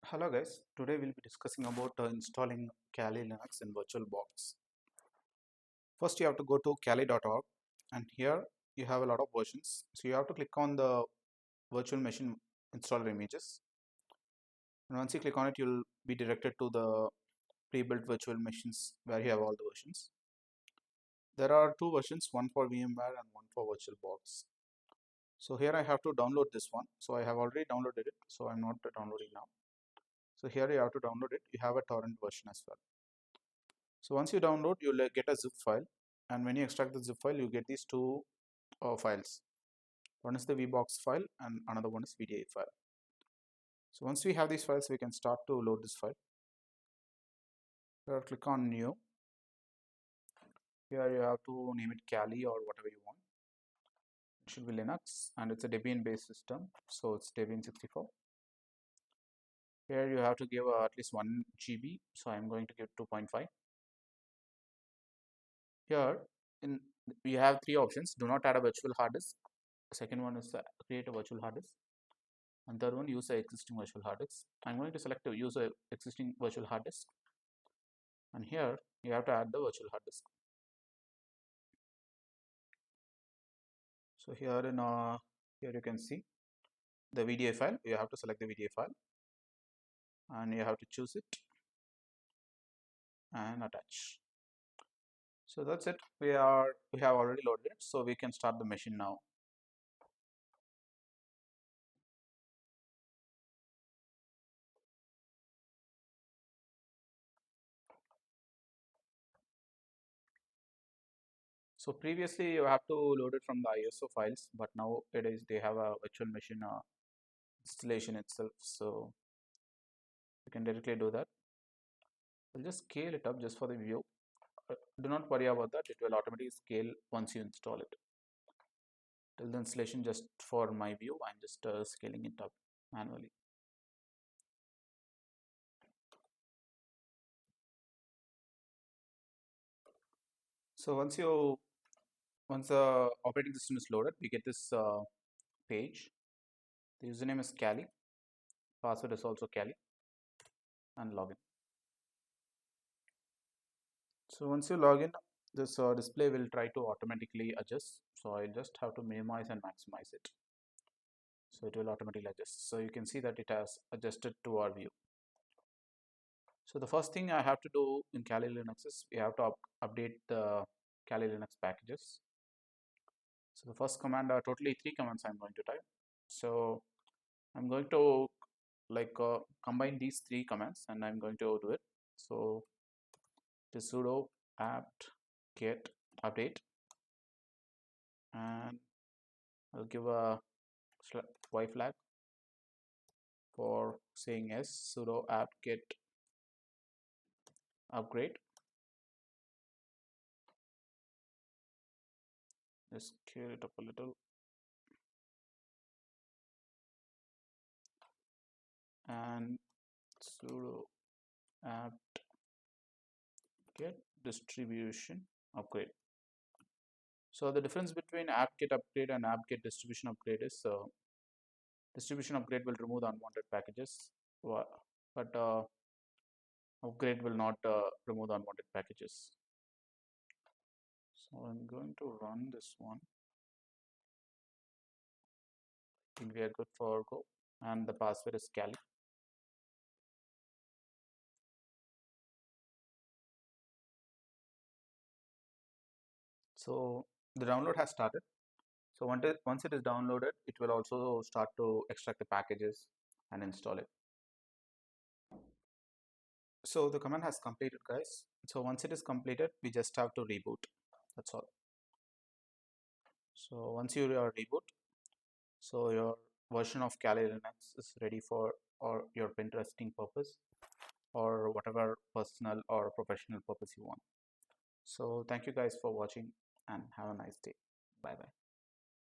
Hello guys, today we'll be discussing about installing Kali Linux in VirtualBox. First you have to go to kali.org and here you have a lot of versions. So you have to click on the virtual machine installer images, and once you click on it you'll be directed to the pre-built virtual machines where you have all the versions. There are two versions, one for VMware and one for VirtualBox. So here I have to download this one. So I have already downloaded it, so I'm not downloading now. So here you have to download it. You have a torrent version as well. So once you download, you'll get a zip file, and when you extract the zip file, you get these two files. One is the VBox file and another one is VDI file. So once we have these files, we can start to load this file. Here click on new. Here you have to name it Kali or whatever you want. It should be Linux and it's a Debian based system, so it's Debian 64. Here you have to give at least 1 GB, so I'm going to give 2.5. Here in we have three options. Do not add a virtual hard disk. Second one is create a virtual hard disk, and third one, use a existing virtual hard disk. I'm going to select to use a existing virtual hard disk, and here you have to add the virtual hard disk. So here in here you can see the VDI file. You have to select the VDI file and you have to choose it and attach. So that's it. We have already loaded it, so we can start the machine now. So previously you have to load it from the ISO files, but nowadays they have a virtual machine installation itself, so you can directly do that. I'll just scale it up just for the view. Do not worry about that, it will automatically scale once you install it. Till the installation, just for my view, I'm just scaling it up manually. So once the operating system is loaded, we get this page. The username is Kali, password is also Kali, and login. So once you log in, this display will try to automatically adjust. So I just have to minimize and maximize it. So it will automatically adjust. So you can see that it has adjusted to our view. So the first thing I have to do in Kali Linux is we have to update the Kali Linux packages. So the first command are totally three commands I'm going to type. So I'm going to combine these three commands and I'm going to do it. So it is sudo apt get update, and I'll give a y flag for saying yes. Sudo apt get upgrade. Just scale it up a little. And sudo apt get distribution upgrade. So the difference between apt-get upgrade and apt-get distribution upgrade is distribution upgrade will remove the unwanted packages, but upgrade will not remove the unwanted packages. So I'm going to run this one. I think we are good for go, and the password is Kali. So the download has started. So once it is downloaded, it will also start to extract the packages and install it. So the command has completed, guys. So once it is completed, we just have to reboot. That's all. So once you are reboot, so your version of Kali Linux is ready for or your pen testing purpose or whatever personal or professional purpose you want. So thank you guys for watching and have a nice day. Bye bye.